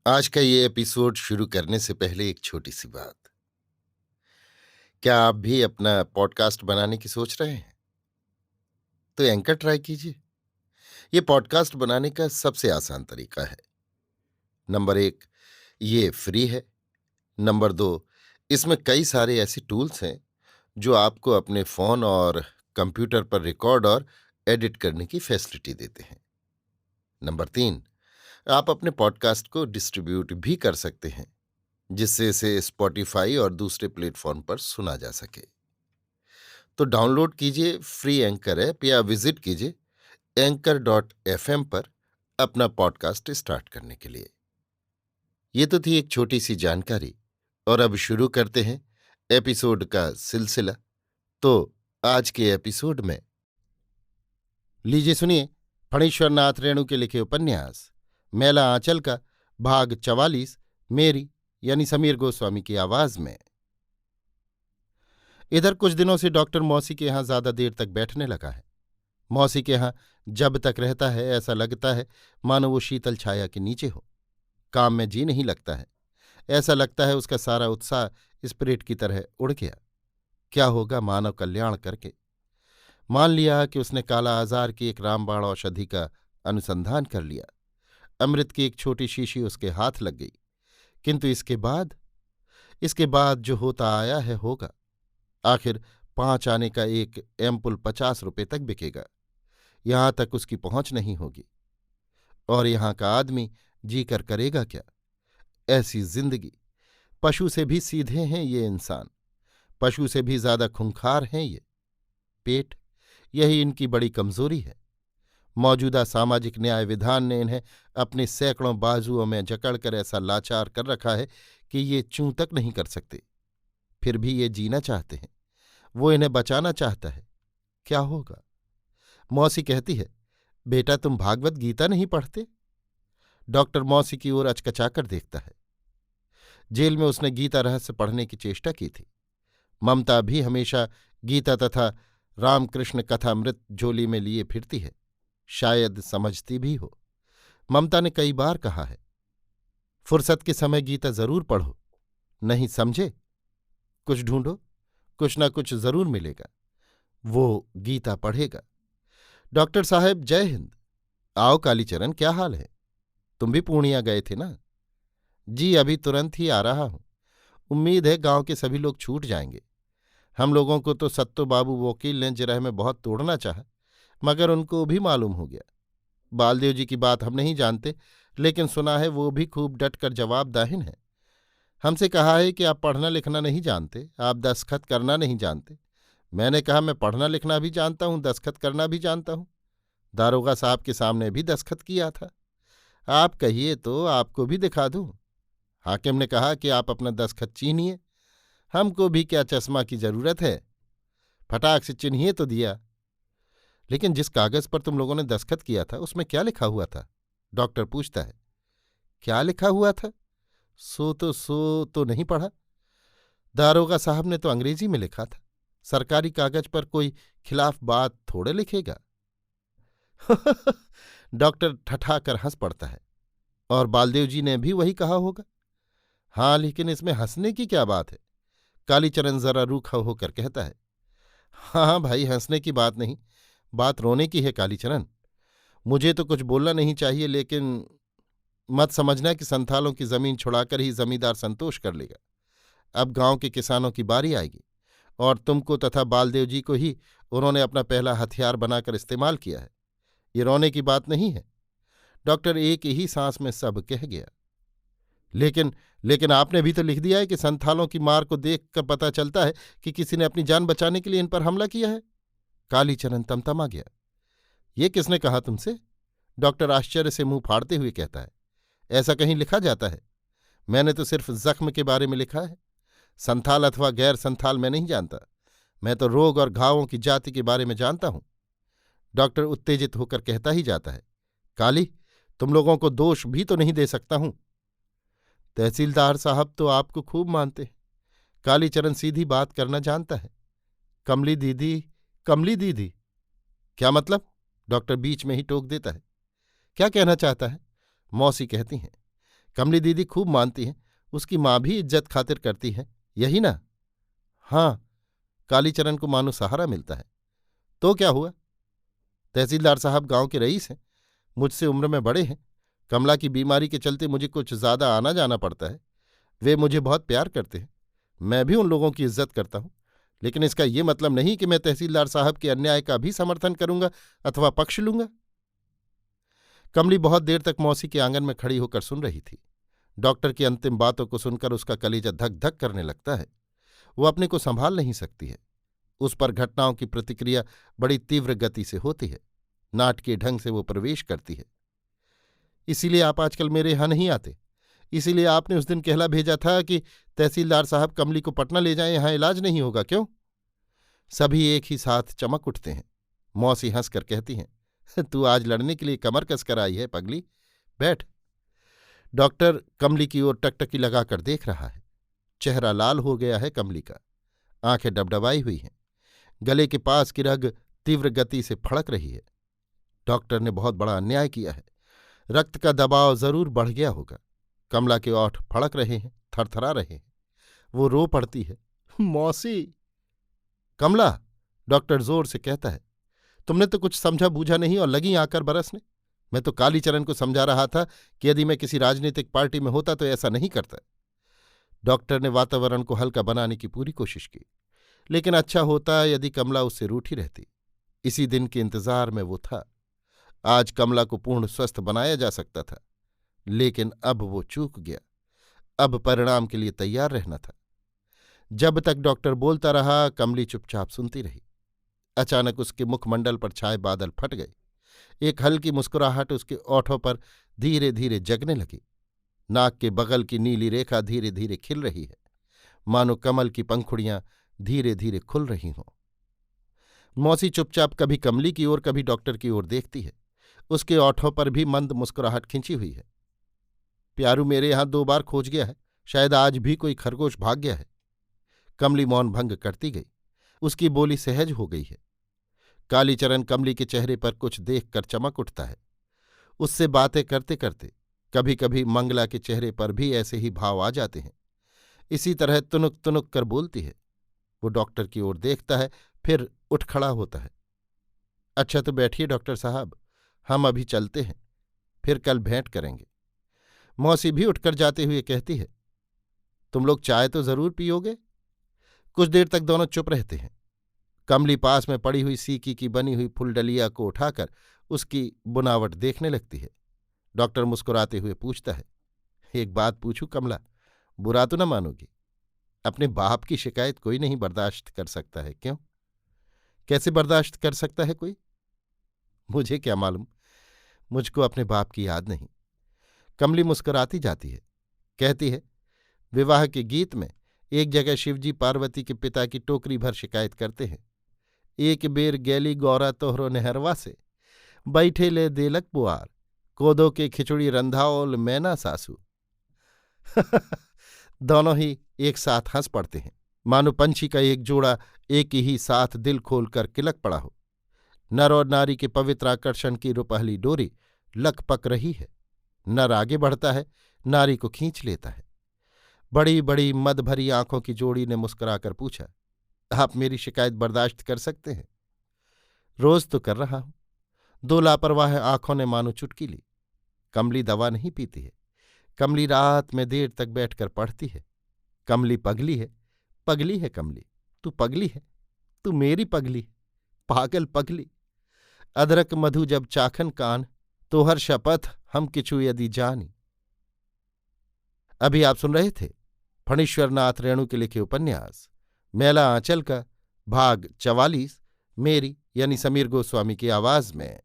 आज का ये एपिसोड शुरू करने से पहले एक छोटी सी बात। क्या आप भी अपना पॉडकास्ट बनाने की सोच रहे हैं? तो एंकर ट्राई कीजिए। ये पॉडकास्ट बनाने का सबसे आसान तरीका है। नंबर 1, ये फ्री है। नंबर 2, इसमें कई सारे ऐसे टूल्स हैं जो आपको अपने फोन और कंप्यूटर पर रिकॉर्ड और एडिट करने की फैसिलिटी देते हैं। नंबर 3, आप अपने पॉडकास्ट को डिस्ट्रीब्यूट भी कर सकते हैं, जिससे इसे स्पॉटिफाई और दूसरे प्लेटफॉर्म पर सुना जा सके। तो डाउनलोड कीजिए फ्री एंकर ऐप या विजिट कीजिए anchor.fm पर अपना पॉडकास्ट स्टार्ट करने के लिए। ये तो थी एक छोटी सी जानकारी, और अब शुरू करते हैं एपिसोड का सिलसिला। तो आज के एपिसोड में लीजिए सुनिए फणीश्वर नाथ रेणु के लिखे उपन्यास मैला आंचल का भाग 44, मेरी यानी समीर गोस्वामी की आवाज में। इधर कुछ दिनों से डॉक्टर मौसी के यहाँ ज्यादा देर तक बैठने लगा है। मौसी के यहाँ जब तक रहता है ऐसा लगता है मानो वो शीतल छाया के नीचे हो। काम में जी नहीं लगता है। ऐसा लगता है उसका सारा उत्साह स्पिरिट की तरह उड़ गया। क्या होगा मानव कल्याण करके। मान लिया कि उसने काला आजार की एक रामबाण औषधि का अनुसंधान कर लिया। अमृत की एक छोटी शीशी उसके हाथ लग गई। किंतु इसके बाद जो होता आया है होगा। आखिर 5 आने का एक एम्पुल 50 रुपये तक बिकेगा। यहां तक उसकी पहुंच नहीं होगी। और यहां का आदमी जी कर करेगा क्या? ऐसी जिंदगी। पशु से भी सीधे हैं ये इंसान। पशु से भी ज्यादा खूंखार हैं ये। पेट, यही इनकी बड़ी कमजोरी है। मौजूदा सामाजिक न्याय विधान ने इन्हें अपने सैकड़ों बाजुओं में जकड़कर ऐसा लाचार कर रखा है कि ये चूं तक नहीं कर सकते। फिर भी ये जीना चाहते हैं। वो इन्हें बचाना चाहता है। क्या होगा? मौसी कहती है, बेटा तुम भागवत गीता नहीं पढ़ते? डॉक्टर मौसी की ओर अचकचाकर देखता है। जेल में उसने गीता रहस्य पढ़ने की चेष्टा की थी। ममता भी हमेशा गीता तथा रामकृष्ण कथामृत झोली में लिए फिरती है। शायद समझती भी हो। ममता ने कई बार कहा है, फुर्सत के समय गीता जरूर पढ़ो। नहीं समझे? कुछ ढूंढो, कुछ ना कुछ जरूर मिलेगा। वो गीता पढ़ेगा। डॉक्टर साहब जय हिंद। आओ कालीचरण, क्या हाल है? तुम भी पूर्णिया गए थे ना? जी अभी तुरंत ही आ रहा हूं। उम्मीद है गांव के सभी लोग छूट जाएंगे। हम लोगों को तो सत्तो बाबू वकील ने जिरह में बहुत तोड़ना चाहा, मगर उनको भी मालूम हो गया। बालदेव जी की बात हम नहीं जानते, लेकिन सुना है वो भी खूब डट कर जवाबदाहिन है। हमसे कहा है कि आप पढ़ना लिखना नहीं जानते, आप दस्खत करना नहीं जानते। मैंने कहा मैं पढ़ना लिखना भी जानता हूं, दस्खत करना भी जानता हूं। दारोगा साहब के सामने भी दस्खत किया था। आप कहिए तो आपको भी दिखा दूं। हाकिम ने कहा कि आप अपना दस्खत चीनिए। हमको भी क्या चश्मा की जरूरत है? फटाक से चिन्हिए तो दिया। लेकिन जिस कागज पर तुम लोगों ने दस्खत किया था उसमें क्या लिखा हुआ था? डॉक्टर पूछता है। क्या लिखा हुआ था? सो तो नहीं पढ़ा। दारोगा साहब ने तो अंग्रेजी में लिखा था। सरकारी कागज पर कोई खिलाफ बात थोड़े लिखेगा। डॉक्टर ठठाकर हंस पड़ता है। और बालदेव जी ने भी वही कहा होगा। हाँ, लेकिन इसमें हंसने की क्या बात है? कालीचरण जरा रूखा होकर कहता है। हाँ हाँ भाई, हंसने की बात नहीं, बात रोने की है कालीचरण। मुझे तो कुछ बोलना नहीं चाहिए, लेकिन मत समझना कि संथालों की जमीन छुड़ाकर ही जमींदार संतोष कर लेगा। अब गांव के किसानों की बारी आएगी, और तुमको तथा बालदेव जी को ही उन्होंने अपना पहला हथियार बनाकर इस्तेमाल किया है। ये रोने की बात नहीं है। डॉक्टर एक ही सांस में सब कह गया। लेकिन लेकिन आपने भी तो लिख दिया है कि संथालों की मार को देखकर पता चलता है कि किसी ने अपनी जान बचाने के लिए इन पर हमला किया है। कालीचरण तमतमा गया। ये किसने कहा तुमसे? डॉक्टर आश्चर्य से मुंह फाड़ते हुए कहता है। ऐसा कहीं लिखा जाता है? मैंने तो सिर्फ जख्म के बारे में लिखा है। संथाल अथवा गैर संथाल मैं नहीं जानता। मैं तो रोग और घावों की जाति के बारे में जानता हूं। डॉक्टर उत्तेजित होकर कहता ही जाता है। काली, तुम लोगों को दोष भी तो नहीं दे सकता हूं। तहसीलदार साहब तो आपको खूब मानते हैं। कालीचरण सीधी बात करना जानता है। कमली दीदी, कमली दीदी। क्या मतलब? डॉक्टर बीच में ही टोक देता है। क्या कहना चाहता है? मौसी कहती हैं। कमली दीदी खूब मानती हैं, उसकी माँ भी इज्जत खातिर करती है, यही ना? हाँ। कालीचरण को मानो सहारा मिलता है। तो क्या हुआ? तहसीलदार साहब गांव के रईस हैं, मुझसे उम्र में बड़े हैं। कमला की बीमारी के चलते मुझे कुछ ज्यादा आना जाना पड़ता है। वे मुझे बहुत प्यार करते हैं, मैं भी उन लोगों की इज्जत करता हूं। लेकिन इसका ये मतलब नहीं कि मैं तहसीलदार साहब के अन्याय का भी समर्थन करूंगा अथवा पक्ष लूंगा। कमली बहुत देर तक मौसी के आंगन में खड़ी होकर सुन रही थी। डॉक्टर की अंतिम बातों को सुनकर उसका कलेजा धक धक करने लगता है। वो अपने को संभाल नहीं सकती है। उस पर घटनाओं की प्रतिक्रिया बड़ी तीव्र गति से होती है, नाटकीय ढंग से वो प्रवेश करती है। इसीलिए आप आजकल मेरे यहां नहीं आते? इसीलिए आपने उस दिन कहला भेजा था कि तहसीलदार साहब कमली को पटना ले जाएं, यहां इलाज नहीं होगा, क्यों? सभी एक ही साथ चमक उठते हैं। मौसी हंसकर कहती हैं, तू आज लड़ने के लिए कमर कसकर आई है पगली, बैठ। डॉक्टर कमली की ओर टकटकी लगाकर देख रहा है। चेहरा लाल हो गया है कमली का, आंखें डबडबाई हुई हैं, गले के पास की रग तीव्र गति से फड़क रही है। डॉक्टर ने बहुत बड़ा अन्याय किया है, रक्त का दबाव जरूर बढ़ गया होगा। कमला के ओठ फड़क रहे हैं, थरथरा रहे हैं। वो रो पड़ती है, मौसी। कमला, डॉक्टर जोर से कहता है, तुमने तो कुछ समझा बूझा नहीं और लगी आकर बरसने। मैं तो कालीचरण को समझा रहा था कि यदि मैं किसी राजनीतिक पार्टी में होता तो ऐसा नहीं करता। डॉक्टर ने वातावरण को हल्का बनाने की पूरी कोशिश की, लेकिन अच्छा होता यदि कमला उससे रूठी रहती। इसी दिन के इंतजार में वो था। आज कमला को पूर्ण स्वस्थ बनाया जा सकता था, लेकिन अब वो चूक गया। अब परिणाम के लिए तैयार रहना था। जब तक डॉक्टर बोलता रहा, कमली चुपचाप सुनती रही। अचानक उसके मुखमंडल पर छाए बादल फट गए। एक हल्की मुस्कुराहट उसके ओठों पर धीरे धीरे जगने लगी। नाक के बगल की नीली रेखा धीरे धीरे खिल रही है, मानो कमल की पंखुड़ियां धीरे धीरे खुल रही हों। मौसी चुपचाप कभी कमली की ओर कभी डॉक्टर की ओर देखती है। उसके ओठों पर भी मंद मुस्कुराहट खिंची हुई है। प्यारू मेरे यहां 2 बार खोज गया है, शायद आज भी कोई खरगोश भाग गया है। कमली मौन भंग करती गई। उसकी बोली सहज हो गई है। कालीचरण कमली के चेहरे पर कुछ देखकर चमक उठता है। उससे बातें करते करते कभी कभी मंगला के चेहरे पर भी ऐसे ही भाव आ जाते हैं। इसी तरह तुनुक तुनुक कर बोलती है। वो डॉक्टर की ओर देखता है, फिर उठ खड़ा होता है। अच्छा तो बैठिए डॉक्टर साहब, हम अभी चलते हैं, फिर कल भेंट करेंगे। मौसी भी उठकर जाते हुए कहती है, तुम लोग चाय तो जरूर पियोगे? कुछ देर तक दोनों चुप रहते हैं। कमली पास में पड़ी हुई सीकी की बनी हुई फुलडलिया को उठाकर उसकी बुनावट देखने लगती है। डॉक्टर मुस्कुराते हुए पूछता है, एक बात पूछूं कमला, बुरा तो न मानोगी? अपने बाप की शिकायत कोई नहीं बर्दाश्त कर सकता है, क्यों? कैसे बर्दाश्त कर सकता है कोई? मुझे क्या मालूम, मुझको अपने बाप की याद नहीं। कमली मुस्कुराती जाती है, कहती है, विवाह के गीत में एक जगह शिवजी पार्वती के पिता की टोकरी भर शिकायत करते हैं। एक बेर गैली गौरा तोहरो नहरवा से, बैठे ले देलक पुआर, कोदो के खिचड़ी रंधाओल मैना सासू। दोनों ही एक साथ हंस पड़ते हैं, मानो पंछी का एक जोड़ा एक ही साथ दिल खोलकर किलक पड़ा हो। नर और नारी के पवित्र आकर्षण की रुपहली डोरी लकपक रही है। नर आगे बढ़ता है, नारी को खींच लेता है। बड़ी बड़ी मद भरी आंखों की जोड़ी ने मुस्कुराकर पूछा, आप मेरी शिकायत बर्दाश्त कर सकते हैं? रोज तो कर रहा हूं। 2 लापरवाह आंखों ने मानो चुटकी ली। कमली दवा नहीं पीती है। कमली रात में देर तक बैठकर पढ़ती है। कमली पगली है, पगली है कमली। तू पगली है, तू मेरी पगली, पागल पगली। अदरक मधु जब चाखन कान, तोहर शपथ हम किछु यदि जानी। अभी आप सुन रहे थे फणीश्वरनाथ रेणु के लिखे उपन्यास मैला आंचल का भाग 44, मेरी यानी समीर गोस्वामी की आवाज में।